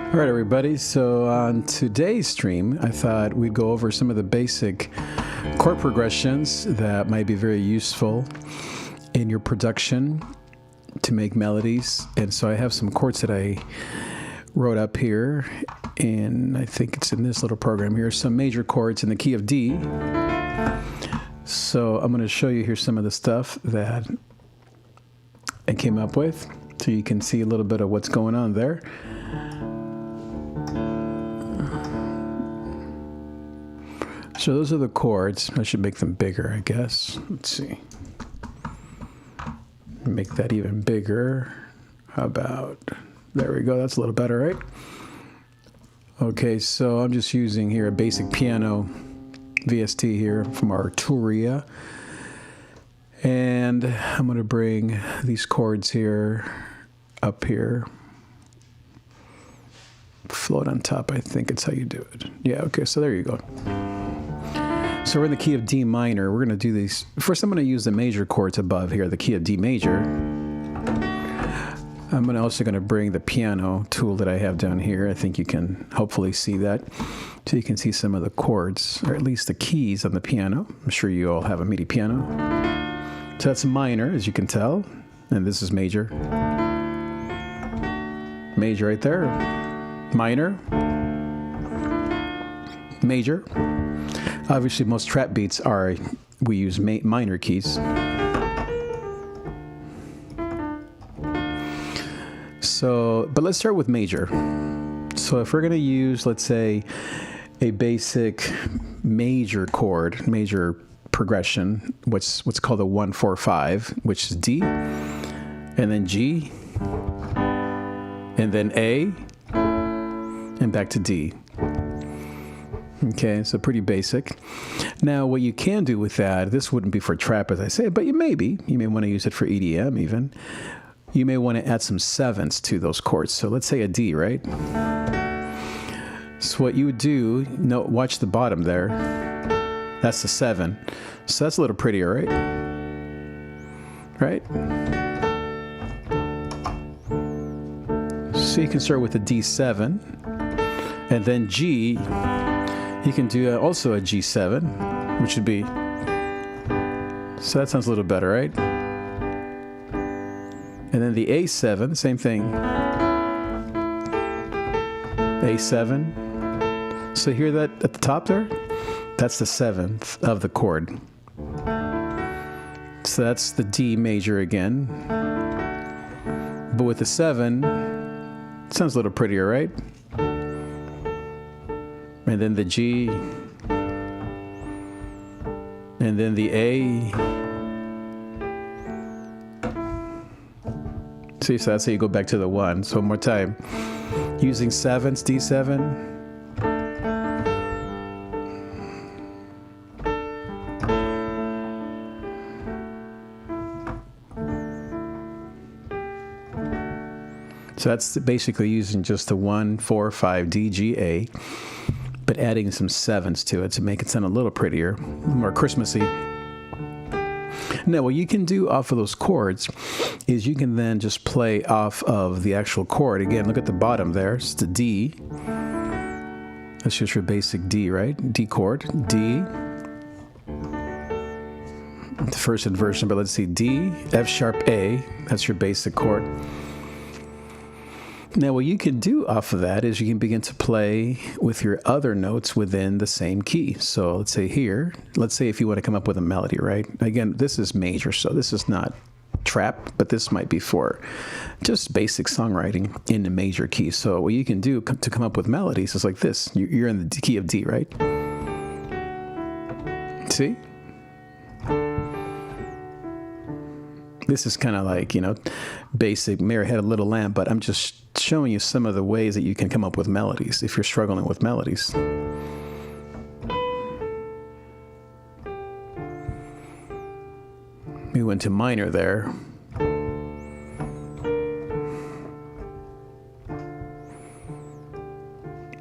All right, everybody. So on today's stream, I thought we'd go over some of the basic chord progressions that might be very useful in your production to make melodies. And so I have some chords that I wrote up here, and I think it's in this little program here, some major chords in the key of D. So I'm going to show you here some of the stuff that I came up with so you can see a little bit of what's going on there. So those are the chords. I should make them bigger, I guess. Let's see. Make that even bigger. How about, there we go. That's a little better, right? Okay, so I'm just using here a basic piano VST here from Arturia. And I'm going to bring these chords here up here. Float on top, I think it's how you do it. Yeah, okay, so there you go. So we're in the key of D minor. We're going to do these. First, I'm going to use the major chords above here, the key of D major. I'm also going to bring the piano tool that I have down here. I think you can hopefully see that. So you can see some of the chords, or at least the keys on the piano. I'm sure you all have a MIDI piano. So that's minor, as you can tell. And this is major. Major right there. Minor. Major. Obviously, most trap beats are, we use minor keys. So, but let's start with major. So if we're going to use, let's say, a basic major chord, major progression, what's called a 1-4-5, which is D, and then G, and then A, and back to D. Okay, so pretty basic. Now, what you can do with that, this wouldn't be for trap, as I say, but you may want to use it for EDM even. You may want to add some sevenths to those chords. So let's say a D, right? So what you would do, watch the bottom there. That's the 7. So that's a little prettier, right? Right? So you can start with a D7, and then G. You can do also a G7, which would be, so that sounds a little better, right? And then the A7, same thing. A7. So hear that at the top there? That's the 7th of the chord. So that's the D major again. But with the 7, it sounds a little prettier, right? And then the G, and then the A. See, so that's how you go back to the 1. So one more time. Using 7s, D7. So that's basically using just the 1-4-5 D, G, A. But adding some 7s to it to make it sound a little prettier, more Christmassy. Now, what you can do off of those chords is you can then just play off of the actual chord. Again, look at the bottom there. It's the D. That's just your basic D, right? D chord. D. The first inversion, but let's see. D, F sharp, A. That's your basic chord. Now, what you can do off of that is you can begin to play with your other notes within the same key. So let's say here, let's say if you want to come up with a melody, right? Again, this is major, so this is not trap, but this might be for just basic songwriting in the major key. So what you can do to come up with melodies is like this. You're in the key of D, right? See? This is kind of like, basic Mary Had a Little Lamb, but I'm just showing you some of the ways that you can come up with melodies if you're struggling with melodies. We went to minor there.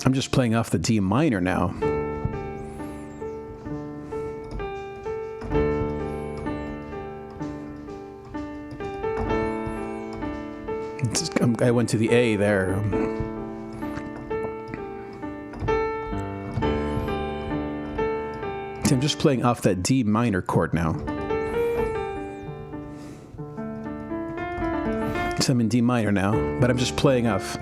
I'm just playing off the D minor now. I went to the A there. I'm just playing off that D minor chord now. So I'm in D minor now, but I'm just playing off.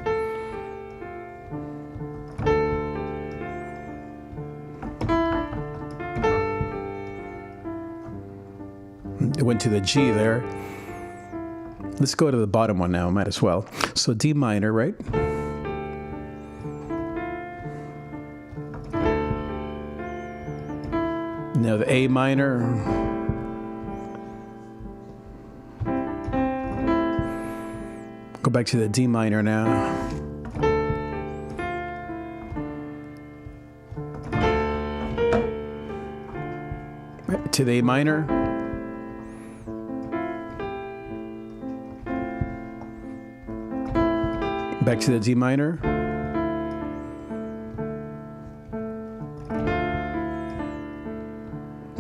It went to the G there. Let's go to the bottom one now, might as well. So D minor, right? Now the A minor. Go back to the D minor now. Right, to the A minor. Back to the D minor.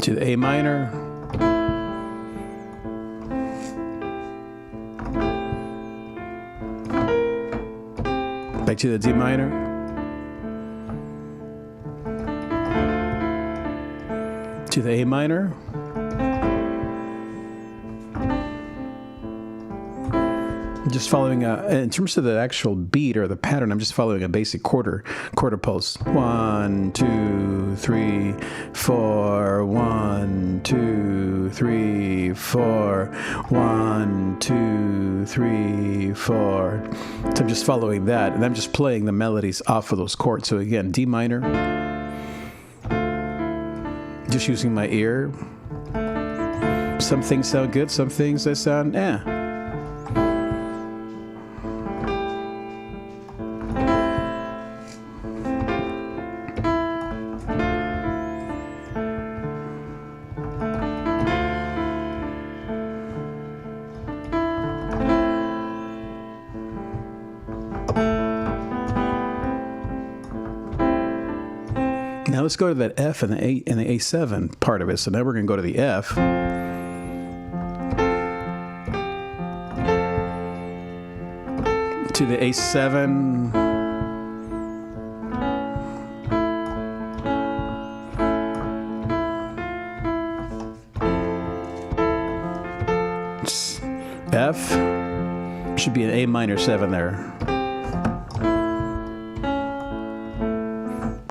To the A minor. Back to the D minor. To the A minor. I'm just following in terms of the actual beat or the pattern, I'm just following a basic quarter pulse. 1, 2, 3, 4. 1, 2, 3, 4. 1, 2, 3, 4. So I'm just following that, and I'm just playing the melodies off of those chords. So again, D minor. Just using my ear. Some things sound good, some things they sound Now let's go to that F and the A7 part of it. So now we're going to go to the F. To the A7. F. Should be an A minor 7 there.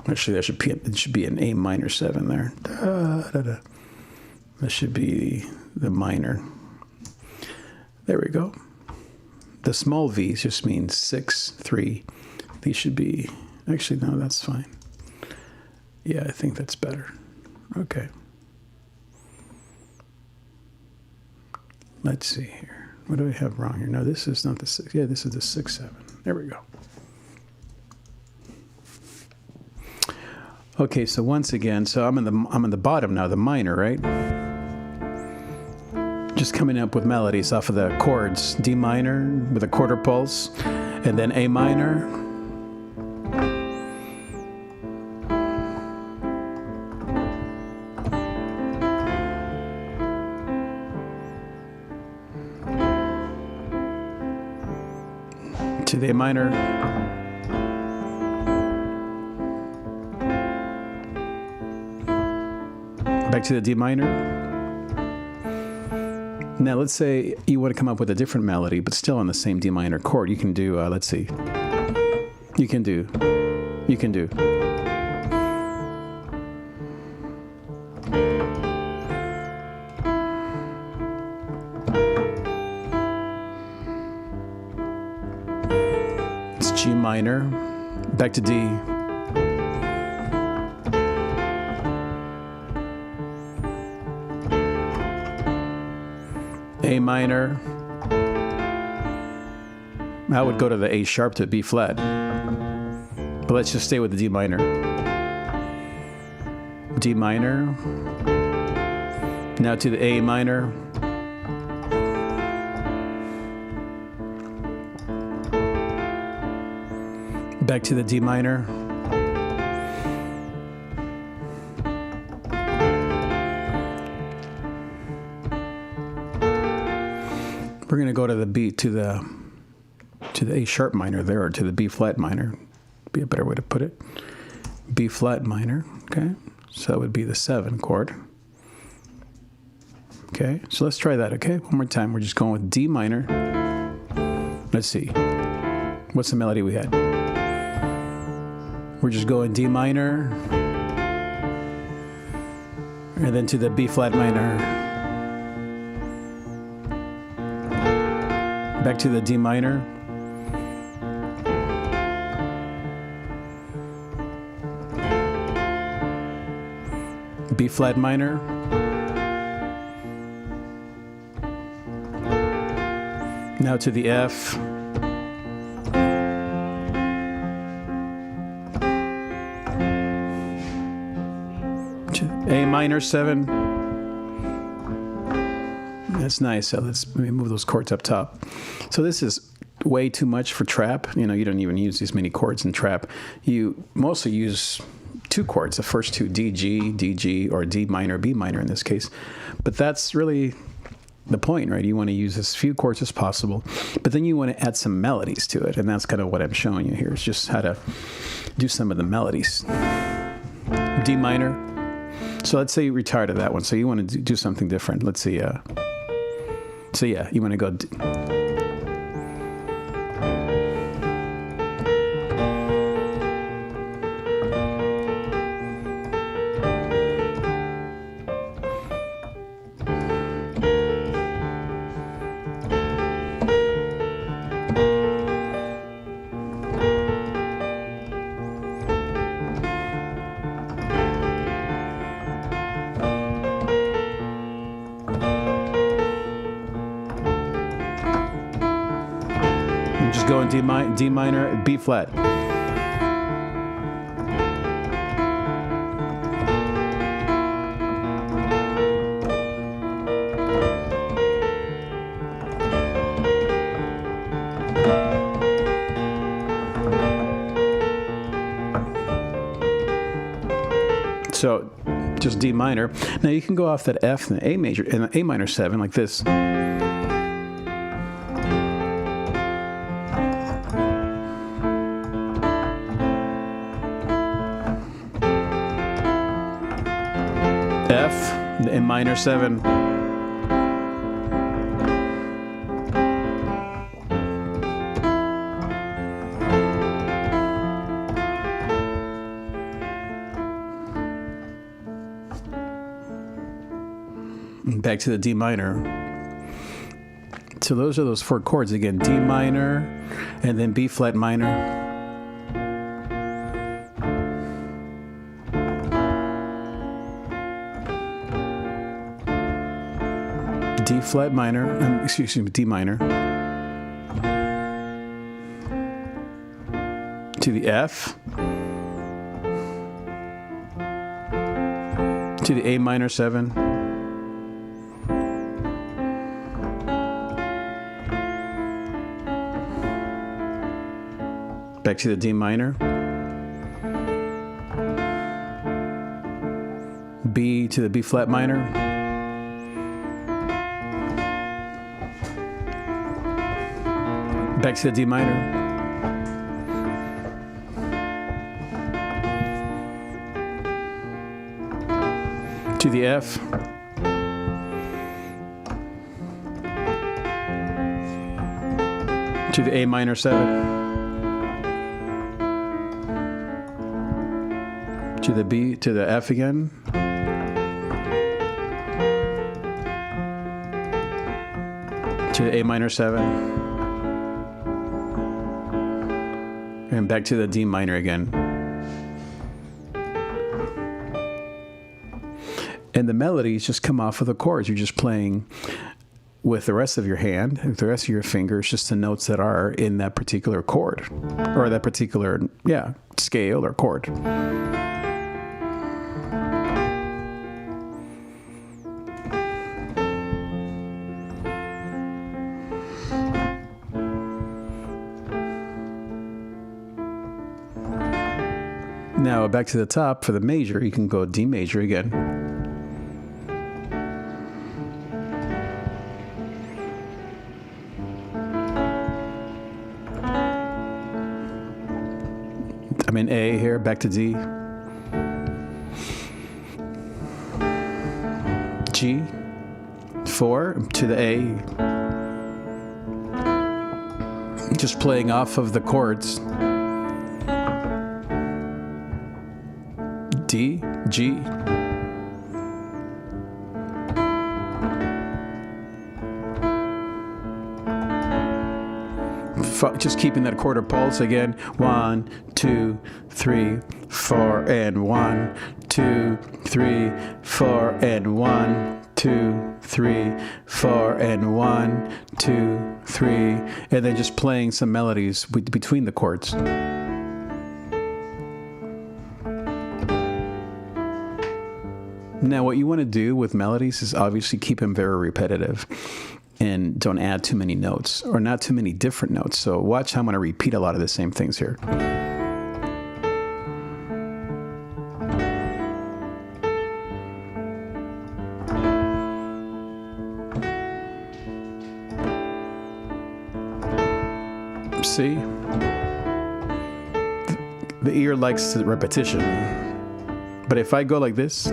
Actually, it should be an A minor 7 there. That should be the minor. There we go. The small V's just means 6, 3. These should be, actually, no, that's fine. Yeah, I think that's better. Okay. Let's see here. What do we have wrong here? No, this is not the 6. Yeah, this is the 6, 7. There we go. Okay, so once again, so I'm in the bottom now, the minor, right? Just coming up with melodies off of the chords. D minor with a quarter pulse, and then A minor. To the A minor. Back to the D minor. Now let's say you want to come up with a different melody, but still on the same D minor chord. You can do, let's see. You can do. It's G minor. Back to D. A minor. I would go to the A sharp to B flat. But let's just stay with the D minor. D minor. Now to the A minor. Back to the D minor. We're going to go to the B, to the A sharp minor there, or to the B flat minor. Be a better way to put it. B flat minor, okay? So that would be the 7 chord. Okay, so let's try that, okay? One more time. We're just going with D minor. Let's see. What's the melody we had? We're just going D minor. And then to the B flat minor. Back to the D minor. B flat minor. Now to the F. A minor 7. That's nice. So let me move those chords up top. So this is way too much for trap. You know, you don't even use these many chords in trap. You mostly use 2 chords, the first 2, D, G, D, G, or D minor, B minor in this case. But that's really the point, right? You want to use as few chords as possible, but then you want to add some melodies to it. And that's kind of what I'm showing you here, is just how to do some of the melodies. D minor. So let's say you're tired of that one. So you want to do something different. Let's see. So yeah, you want to go. Just go in D minor, B flat. So just D minor. Now you can go off that F and the A major and the A minor 7 like this. F, the A minor 7. And back to the D minor. So those are those 4 chords again. D minor, and then B flat minor. D flat minor, excuse me, D minor, to the F, to the A minor 7, back to the D minor, B to the B flat minor, back to the D minor, to the F, to the A minor 7, to the B, to the F again, to the A minor 7, and back to the D minor again. And the melodies just come off of the chords. You're just playing with the rest of your hand, with the rest of your fingers, just the notes that are in that particular chord, or that particular, scale or chord. Now back to the top for the major, you can go D major again. I'm in A here, back to D. G, 4 to the A. Just playing off of the chords. D, G. Just keeping that quarter pulse again. 1, 2, 3, 4, and 1, 2, 3, 4, and 1, 2, 3, 4, and 1, 2, 3, and then just playing some melodies between the chords. Now, what you want to do with melodies is obviously keep them very repetitive. And don't add too many notes or not too many different notes. So watch how I'm going to repeat a lot of the same things here. See? The ear likes the repetition. But if I go like this,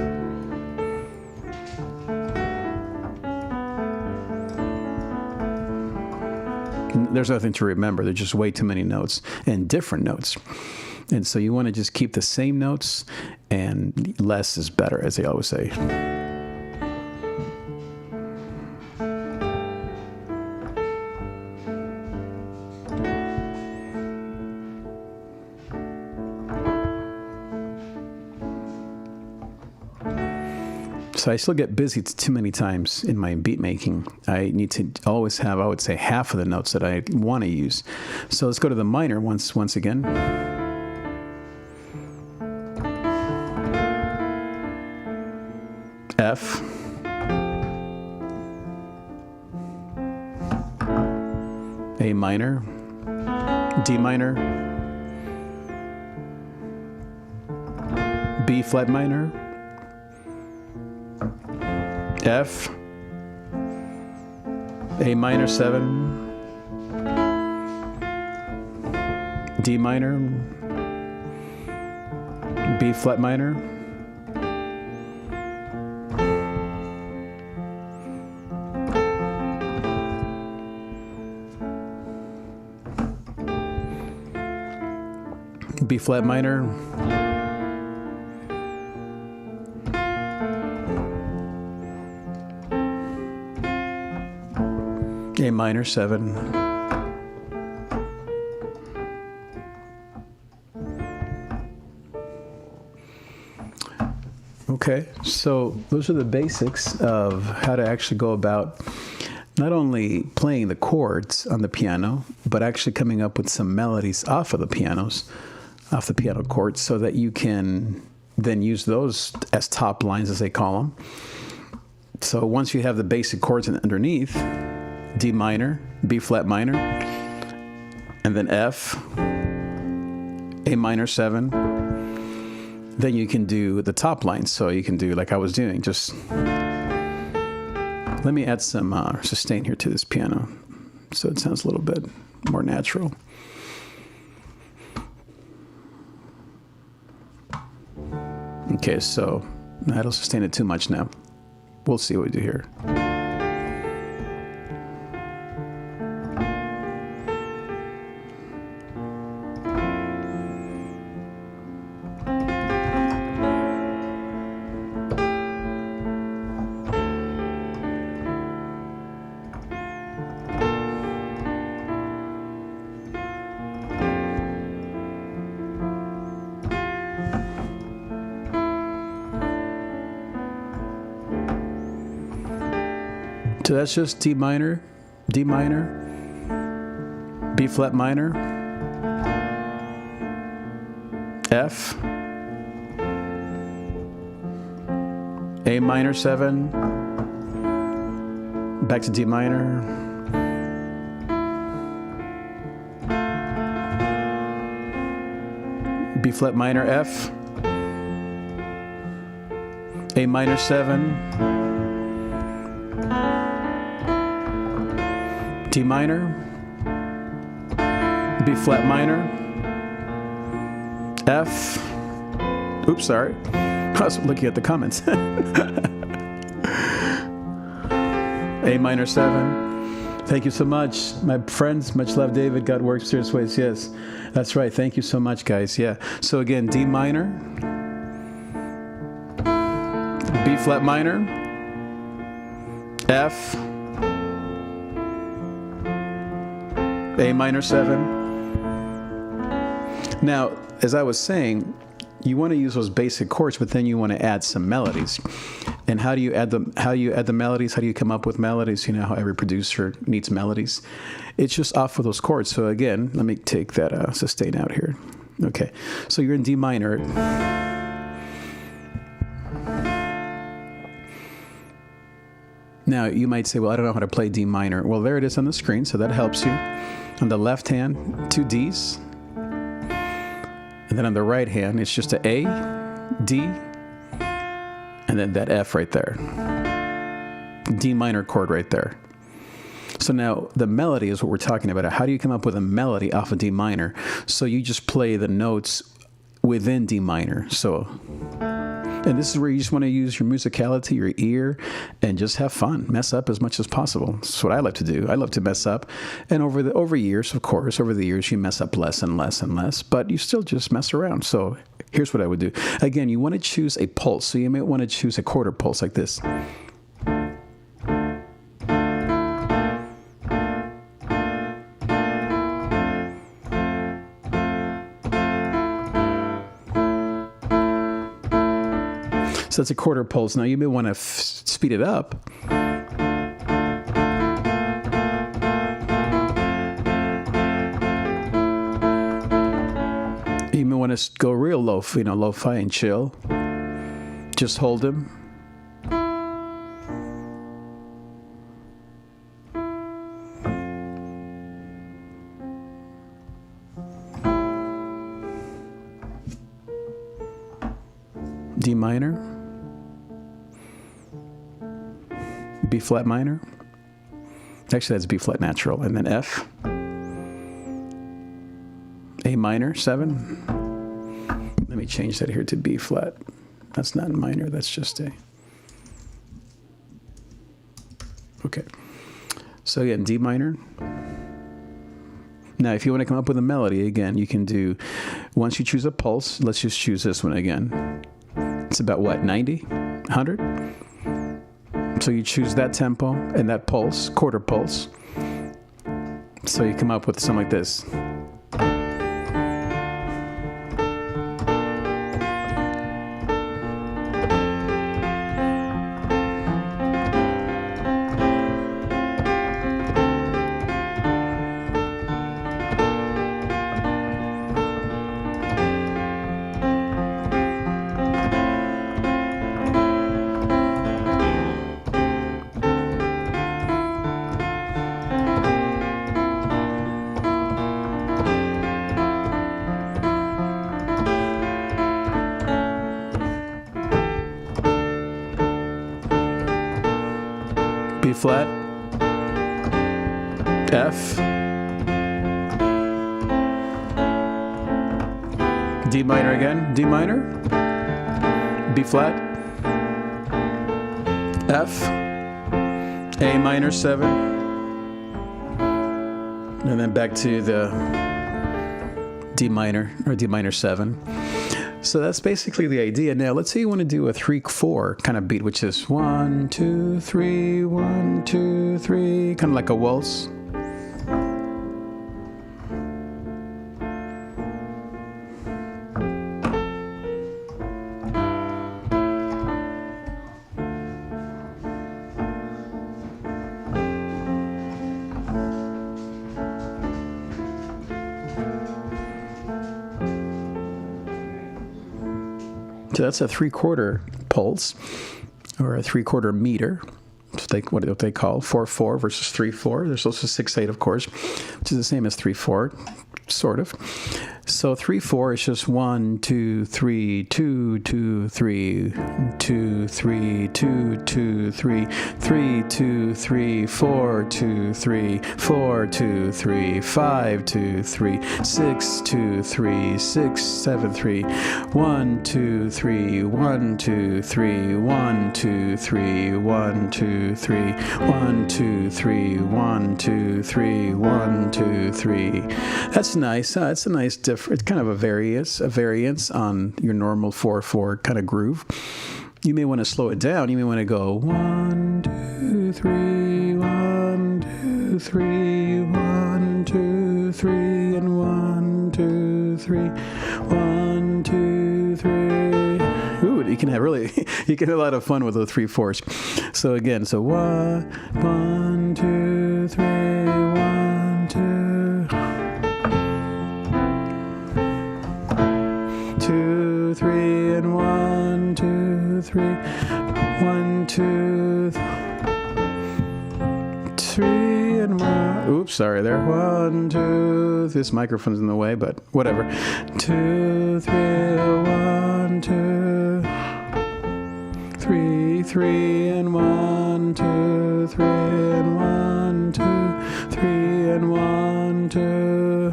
there's nothing to remember. There's just way too many notes and different notes. And so you want to just keep the same notes, and less is better, as they always say. So I still get busy too many times in my beat making. I need to always have, I would say, half of the notes that I want to use. So let's go to the minor once again. F. A minor. D minor. B flat minor. F, A minor 7, D minor, B flat minor, B flat minor, A minor 7, okay, so those are the basics of how to actually go about not only playing the chords on the piano, but actually coming up with some melodies off of the piano chords, so that you can then use those as top lines, as they call them. So once you have the basic chords underneath, D minor, B flat minor, and then F, A minor 7. Then you can do the top lines. So you can do like I was doing. Just let me add some sustain here to this piano, so it sounds a little bit more natural. Okay, so I don't sustain it too much now. We'll see what we do here. So that's just D minor, B flat minor, F, A minor 7, back to D minor, B flat minor, F, A minor 7, D minor, B flat minor, F, oops, sorry, I was looking at the comments. A minor 7. Thank you so much, my friends. Much love, David. God works mysterious ways. Yes, that's right. Thank you so much, guys. Yeah. So again, D minor, B flat minor, F, A minor 7. Now, as I was saying, you want to use those basic chords, but then you want to add some melodies. And how do you add the melodies? How do you come up with melodies? You know how every producer needs melodies. It's just off of those chords. So again, let me take that sustain out here. Okay, so you're in D minor. Now you might say, well, I don't know how to play D minor. Well, there it is on the screen, so that helps you. On the left hand, 2 Ds. And then on the right hand, it's just an A, D, and then that F right there. D minor chord right there. So now the melody is what we're talking about. How do you come up with a melody off of D minor? So you just play the notes within D minor. So, and this is where you just want to use your musicality, your ear, and just have fun. Mess up as much as possible. That's what I like to do. I love to mess up. And over years, of course, over the years, you mess up less and less and less, but you still just mess around. So here's what I would do. Again, you want to choose a pulse. So you may want to choose a quarter pulse like this. So that's a quarter pulse. Now you may want to speed it up. You may want to go real low, lo-fi and chill. Just hold them. D minor. B flat minor. Actually, that's B flat natural. And then F. A minor 7. Let me change that here to B flat. That's not minor, that's just A. Okay. So again, D minor. Now, if you want to come up with a melody, again, you can do, once you choose a pulse, let's just choose this one again. It's about what, 90? 100? So you choose that tempo and that pulse, quarter pulse. So you come up with something like this. B flat, F, D minor again, D minor, B flat, F, A minor 7, and then back to the D minor or D minor 7. So that's basically the idea. Now, let's say you want to do a 3/4 kind of beat, which is 1, 2, 3, 1, 2, 3, kind of like a waltz. So that's a 3/4 pulse, or a 3/4 meter. What they call 4/4 versus 3/4. There's also 6/8, of course, which is the same as 3/4, sort of. So 3/4 is just 1, 2, 3, 2, 2, 3, 2, 3, 2, 2, 3, 3, 2, 3, 4, 2, 3, 4, 2, 3, 5, 2, 3, 6, 2, 3, 6, 7, 3, 1, 2, 3, 1, 2, 3, 1, 2, 3, 1, 2, 3. 1, 2, 3. 1, 2, 3. 1, 2, 3. That's nice. It's a nice different. It's kind of a variance on your normal 4/4 kind of groove. You may want to slow it down. You may want to go 1, 2, 3, 1, 2, 3, 1, 2, 3, and 1, 2, 3, 1, 2, 3. Ooh, you can have a lot of fun with the 3/4s. So again, 1, 2, 3, 1, 2, 2, 3, and 1, 2, 3, 1, 2, 3, and 1. Oops, sorry there. 1, 2. This microphone's in the way, but whatever. 2, 3, 1, 2, 3, 3, and 1, 2, 3, and 1, 2, 3, and 1, 2,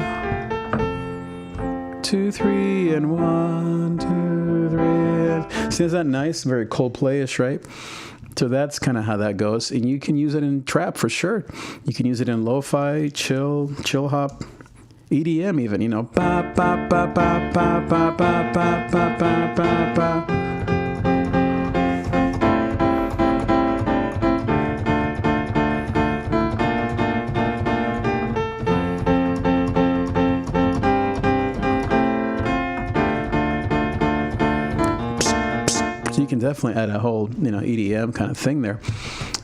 2, 3, and 1, 2, 3. See, is that nice? Very Coldplay-ish, right? So that's kind of how that goes. And you can use it in trap for sure. You can use it in lo-fi, chill hop, EDM even, Ba, ba, ba, ba, ba, ba, ba, ba, ba, ba, ba. You can definitely add a whole, EDM kind of thing there.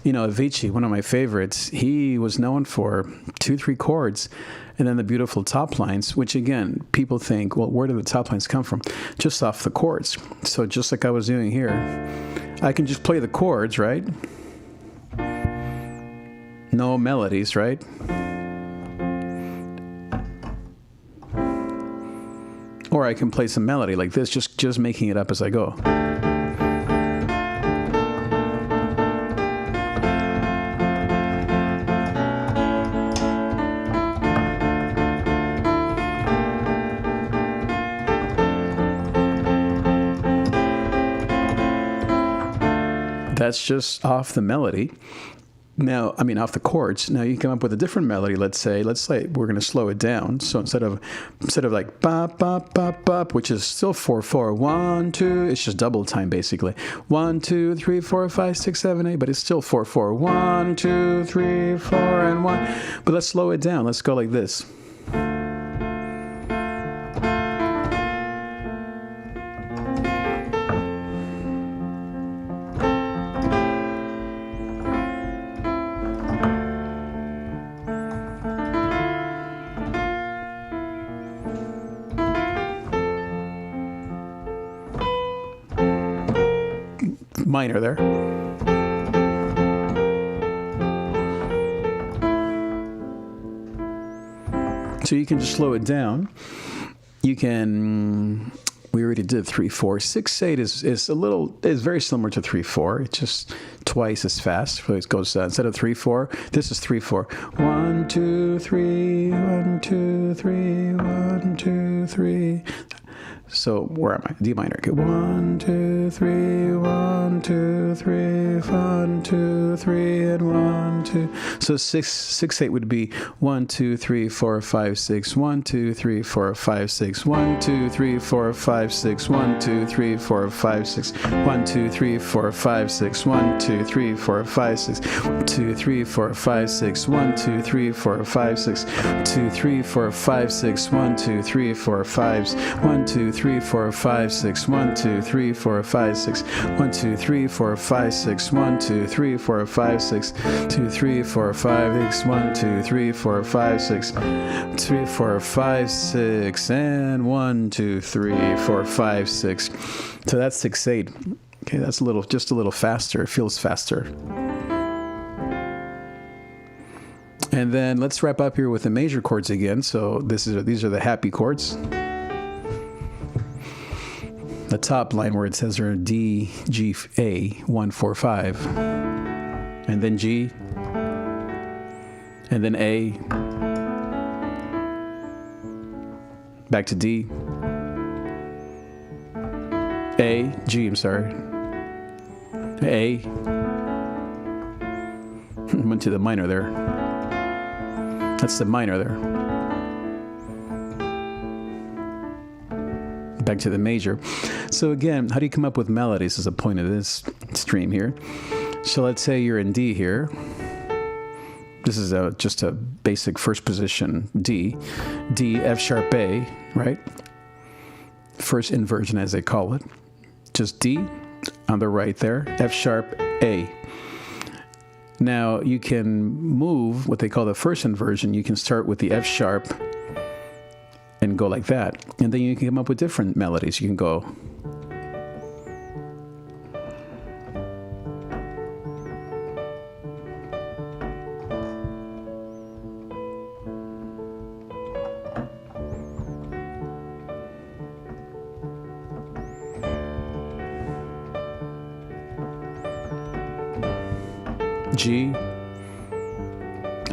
Avicii, one of my favorites, he was known for 2-3 chords and then the beautiful top lines, which again, people think, well, where do the top lines come from? Just off the chords. So just like I was doing here, I can just play the chords, right? No melodies, right? Or I can play some melody like this, just making it up as I go. That's just off the melody. Now, off the chords. Now you can come up with a different melody. Let's say we're going to slow it down. So instead of like bop bop bop bop, which is still 4/4, 1 2, it's just double time basically. 1 2 3 4 5 6 7 8, but it's still 4/4. 1 2 3 4 and 1. But let's slow it down. Let's go like this. Minor there. So you can just slow it down. We already did 3/4. 6/8 is very similar to 3/4. It's just twice as fast. So it goes instead of 3/4, this is 3/4. 1 2 3 1 2 3 1 2 3. So where am I? D minor. Okay. 1 2 3 1 2 3 1 2 3 and 1 2. So 6/8 would be 1 2 3 4 5 6 1 2 3 4 5 6 1 2 3 4 5 6 1 2 3 4 5 6 1 2 3 4 5 6 1 2 3 4 5 6 2 3 4 5 6 1 2 3 4 5 6 2 3 4 5 6 1 2 3 4 5 1 2 3 4 5 6 1 2 3 4 5 6 1 2 3 4 5 6 1 2 3 4 5 6 2 3 4 5 6 1 2 3 4 5 6 3 4 5 6 and 1 2 3 4 5 6. So that's 6/8. Okay, that's just a little faster. It feels faster. And then let's wrap up here with the major chords again. So these are the happy chords. The top line where it says are D, G, A, 1 4 5, and then G, and then A, back to D, A, G, I'm sorry, A, Went to the minor there. That's the minor there. Back to the major. So again, how do you come up with melodies is the point of this stream here. So let's say you're in D here. This is just a basic first position D. D, F sharp A, right? First inversion as they call it. Just D on the right there, F sharp A. Now you can move what they call the first inversion. You can start with the F sharp and go like that. And then you can come up with different melodies. You can go G,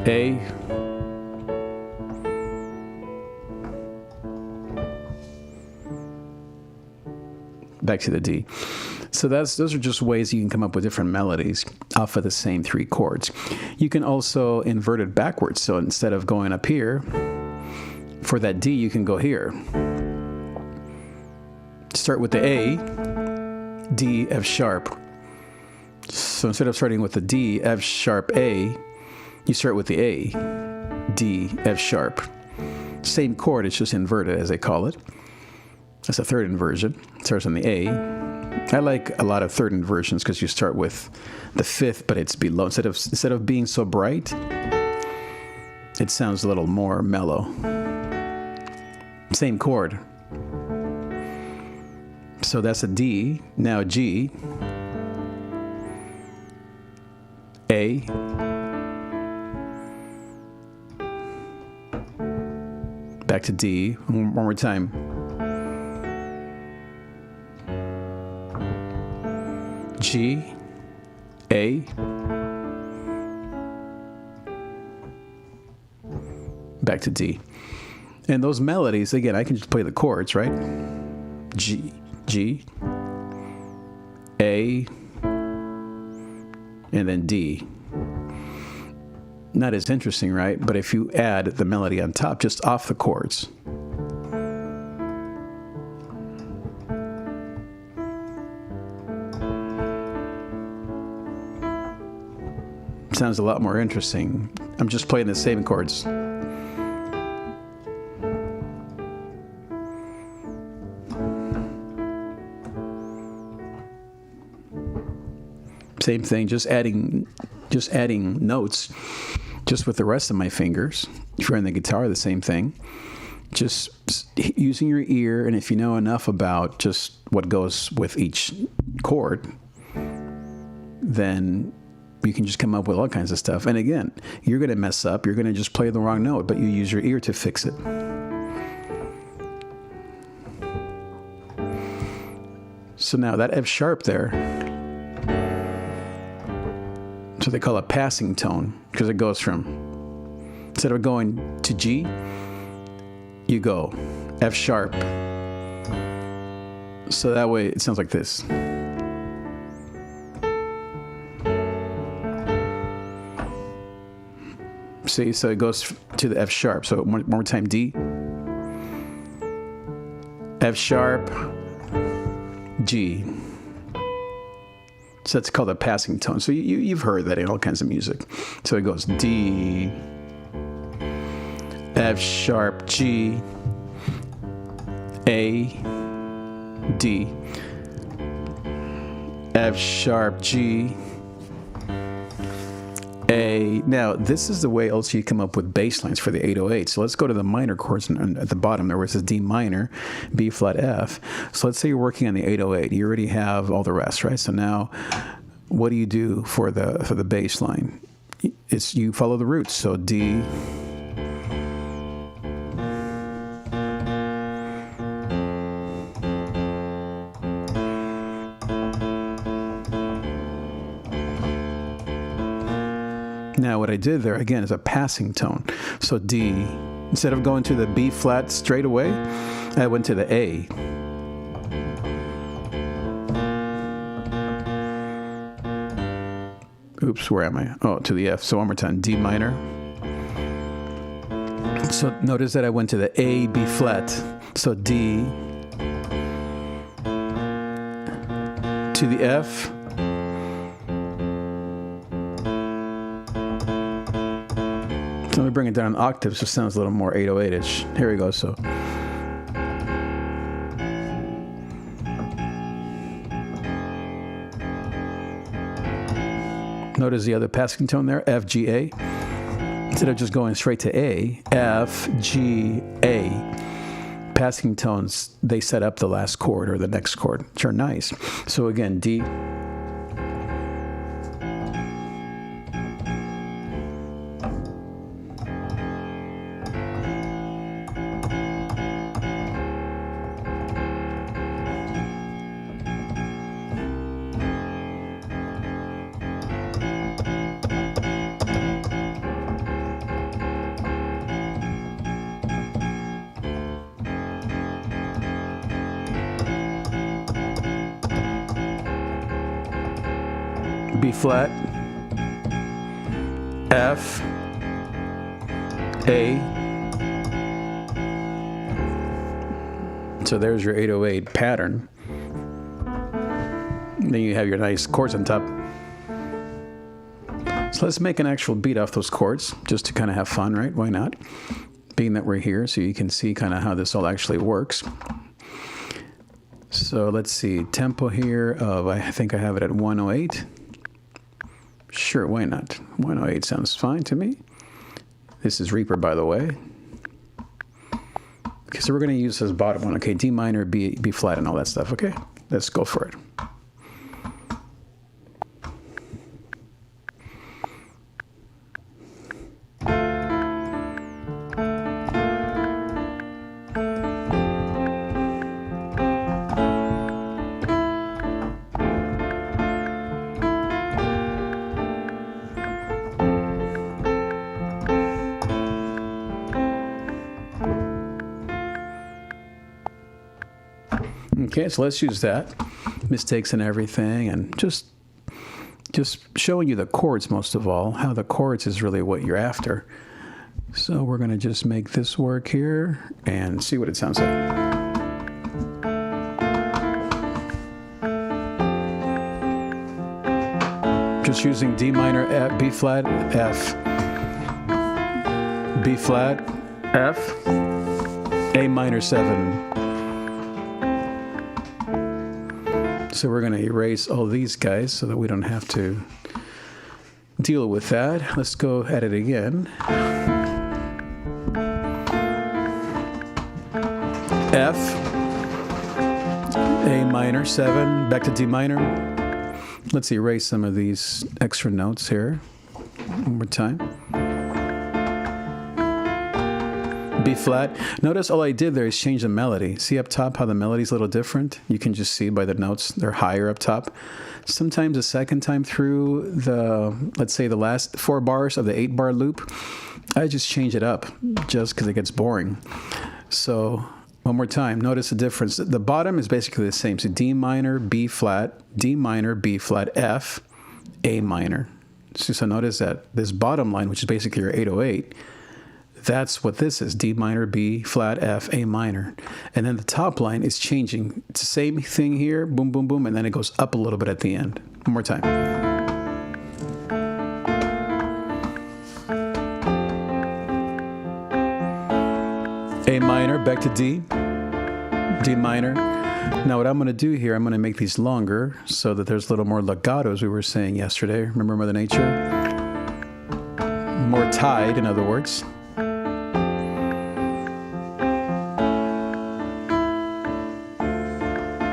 A, back to the D. So those are just ways you can come up with different melodies off of the same three chords. You can also invert it backwards. So instead of going up here, for that D, you can go here. Start with the A, D, F sharp. So instead of starting with the D, F sharp A, you start with the A, D, F sharp. Same chord, it's just inverted as they call it. That's a third inversion. It starts on the A. I like a lot of third inversions because you start with the fifth, but it's below. Instead of being so bright, it sounds a little more mellow. Same chord. So that's a D. Now G, A, back to D. One more time. G, A, back to D. And those melodies, again, I can just play the chords, right? G, G, A, and then D. Not as interesting, right? But if you add the melody on top, just off the chords. Sounds a lot more interesting. I'm just playing the same chords. Same thing, just adding notes just with the rest of my fingers. If you're on the guitar, the same thing. Just using your ear, and if you know enough about just what goes with each chord, then you can just come up with all kinds of stuff. And again, you're going to mess up. You're going to just play the wrong note, but you use your ear to fix it. So now that F sharp there, so they call it passing tone, because it goes from, instead of going to G, you go F sharp. So that way it sounds like this. See, so it goes to the F sharp. So one more time, D, F sharp, G. So that's called a passing tone. So you've heard that in all kinds of music. So it goes D, F sharp, G, A, D, F sharp, G, A. Now, this is the way also you come up with bass lines for the 808. So let's go to the minor chords at the bottom there where it says D minor, B flat, F. So let's say you're working on the 808. You already have all the rest, right? So now, what do you do for the bass line? It's you follow the roots. So D, now what I did there, again, is a passing tone. So D, instead of going to the B flat straight away, I went to the A. Oops, where am I? Oh, to the F. So one more time, D minor. So notice that I went to the A, B flat. So D to the F. So let me bring it down an octave so it sounds a little more 808-ish. Here we go, so. Notice the other passing tone there, F, G, A. Instead of just going straight to A, F, G, A. Passing tones, they set up the last chord or the next chord, which are nice. So again, D. B flat, F, A. So there's your 808 pattern. Then you have your nice chords on top. So let's make an actual beat off those chords, just to kind of have fun, right? Why not? Being that we're here, so you can see kind of how this all actually works. So let's see, tempo here of, I think I have it at 108. Sure, why not? 108 sounds fine to me. This is Reaper, by the way. Okay, so we're going to use this bottom one. Okay, D minor, B flat, and all that stuff. Okay, let's go for it. Okay, so let's use that. Mistakes and everything, and just showing you the chords most of all, how the chords is really what you're after. So we're going to just make this work here and see what it sounds like. Just using D minor, F, B flat, F, B flat, F, A minor 7. So we're going to erase all these guys so that we don't have to deal with that. Let's go at it again. F, A minor 7, back to D minor. Let's erase some of these extra notes here. One more time. B flat. Notice all I did there is change the melody. See up top how the melody's a little different? You can just see by the notes, they're higher up top. Sometimes the second time through the, let's say the last 4 bars of the 8-bar loop, I just change it up just because it gets boring. So one more time, notice the difference. The bottom is basically the same. So D minor, B flat, D minor, B flat, F, A minor. So notice that this bottom line, which is basically your 808, that's what this is, D minor, B flat, F, A minor. And then the top line is changing. It's the same thing here, boom, boom, boom, and then it goes up a little bit at the end. One more time. A minor, back to D, D minor. Now what I'm going to do here, I'm going to make these longer so that there's a little more legato, as we were saying yesterday. Remember Mother Nature? More tied, in other words.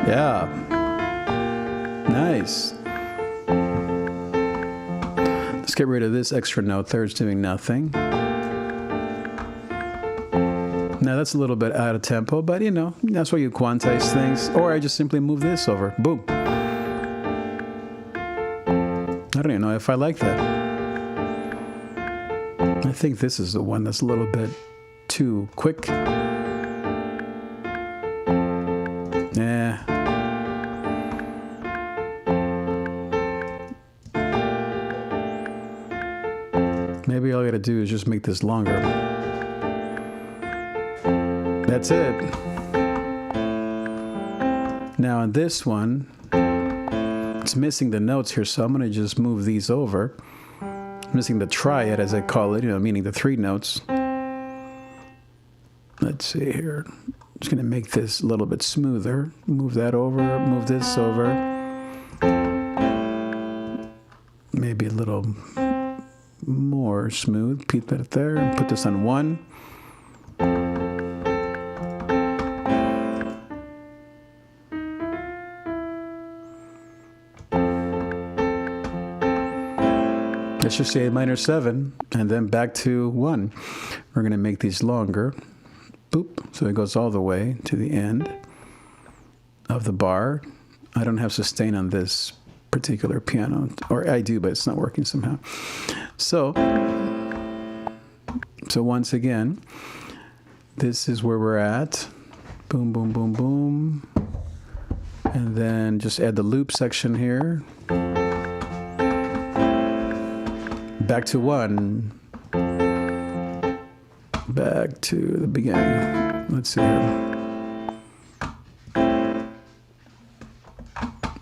Yeah. Nice. Let's get rid of this extra note there. It's doing nothing. Now that's a little bit out of tempo, but you know, that's why you quantize things. Or I just simply move this over. Boom. I don't even know if I like that. I think this is the one that's a little bit too quick. Yeah. do is just make this longer. That's it. Now on this one, it's missing the notes here, so I'm going to just move these over. Missing the triad, as I call it, meaning the 3 notes. Let's see here. Just going to make this a little bit smoother. Move that over, move this over. Maybe a little more smooth. Keep that there and put this on 1. Let's just say A minor 7 and then back to 1. We're going to make these longer. Boop. So it goes all the way to the end of the bar. I don't have sustain on this particular piano, or I do, but it's not working somehow. So once again, this is where we're at. Boom, boom, boom, boom. And then just add the loop section here. Back to 1. Back to the beginning. Let's see here.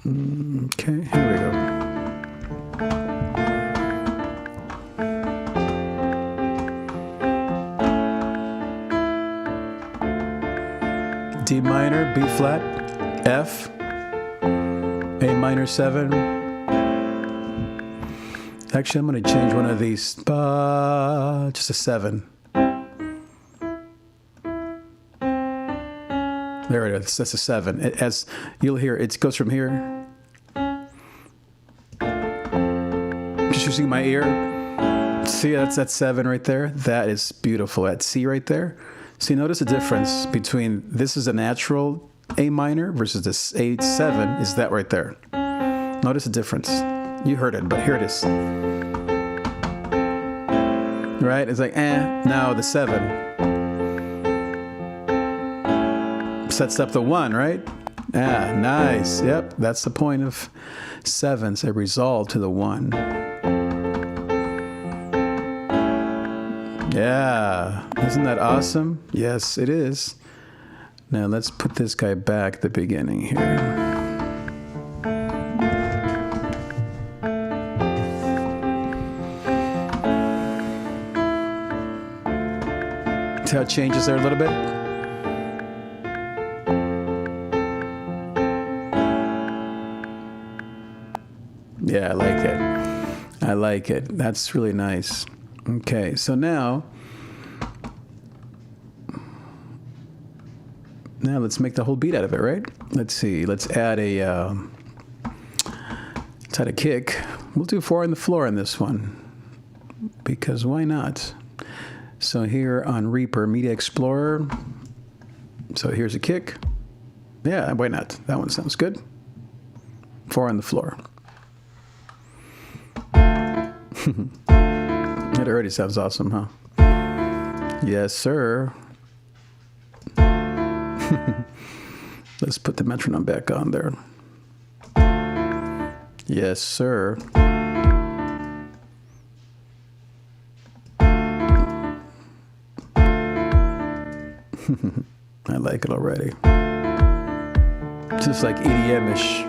Okay, here we go. D minor, B flat, F, A minor 7. Actually, I'm going to change one of these. Just a 7. There it is. That's a 7. As you'll hear, it goes from here. Just using my ear. See, that's that 7 right there. That is beautiful. That C right there. See, notice the difference between this is a natural A minor versus this A7 is that right there. Notice the difference. You heard it, but here it is. Right? It's like, now the 7. Sets up the 1, right? Nice. Yep, that's the point of 7s. They resolve to the 1. Yeah, isn't that awesome? Yes, it is. Now let's put this guy back at the beginning here. See how it changes there a little bit? Yeah, I like it. I like it. That's really nice. Okay, so now let's make the whole beat out of it, right? Let's see. Let's add a kick. We'll do 4 on the floor on this one because why not? So here on Reaper Media Explorer. So here's a kick. Yeah, why not? That one sounds good. 4 on the floor. It already sounds awesome, huh? Yes, sir. Let's put the metronome back on there. Yes, sir. I like it already. Just like EDM-ish.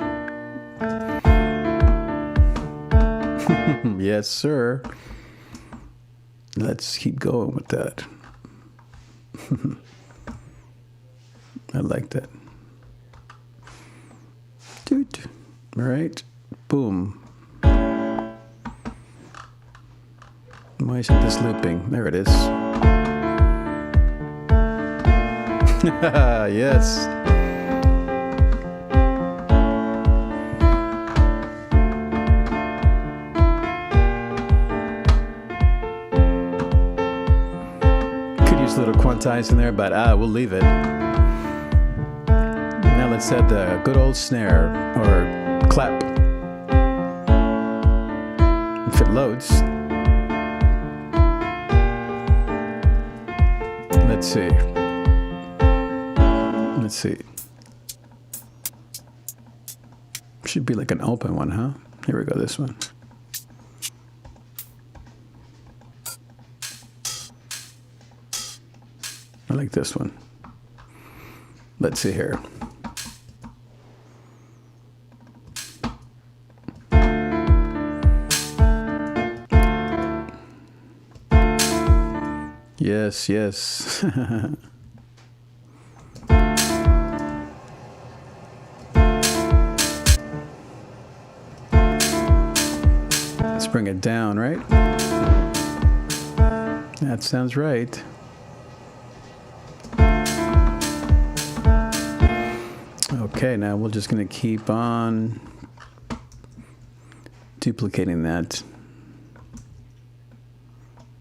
Yes, sir. Let's keep going with that. I like that. Doot. All right. Boom. Why isn't this looping? There it is. Yes. Little quantize in there, but we'll leave it. Now let's add the good old snare or clap. If it loads. Let's see. Let's see. Should be like an open one, huh? Here we go, this one. I like this one. Let's see here. Yes, yes. Let's bring it down, right? That sounds right. Okay, now we're just going to keep on duplicating that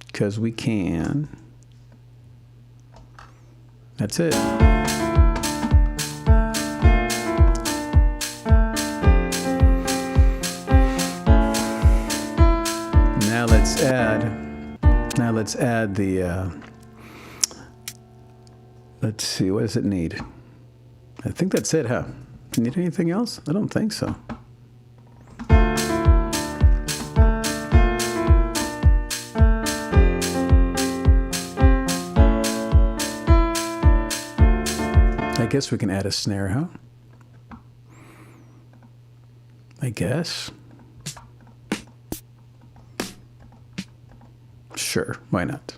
because we can. That's it. Now let's add the, let's see, what does it need? I think that's it, huh? Do you need anything else? I don't think so. I guess we can add a snare, huh? I guess. Sure, why not?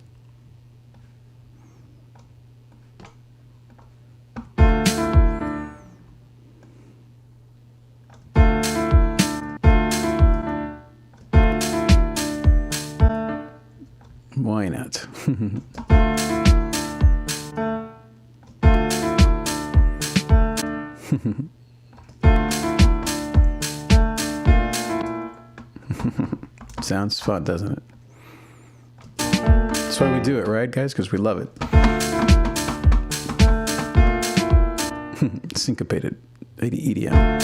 Why not? Sounds fun, doesn't it? That's why we do it, right, guys? Because we love it. Syncopated EDM.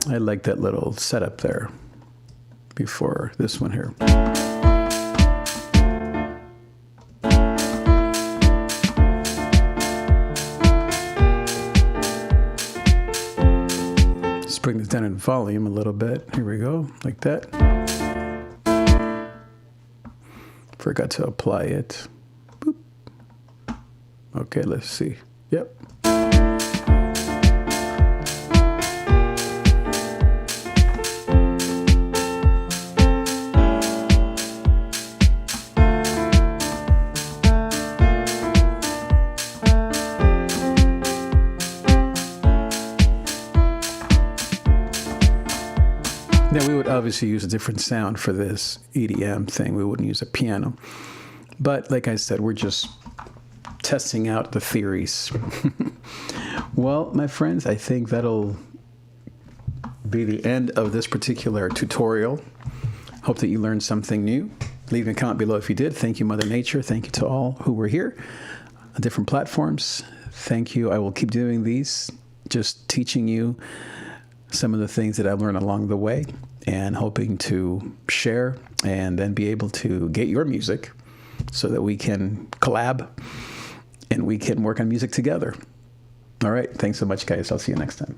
I like that little setup there before this one here. Let's bring this down in volume a little bit. Here we go, like that. Forgot to apply it. Boop. Okay, let's see. Yep. Now, we would obviously use a different sound for this EDM thing. We wouldn't use a piano. But like I said, we're just testing out the theories. Well, my friends, I think that'll be the end of this particular tutorial. Hope that you learned something new. Leave a comment below if you did. Thank you, Mother Nature. Thank you to all who were here on different platforms. Thank you. I will keep doing these, just teaching you some of the things that I've learned along the way and hoping to share and then be able to get your music so that we can collab and we can work on music together. All right. Thanks so much, guys. I'll see you next time.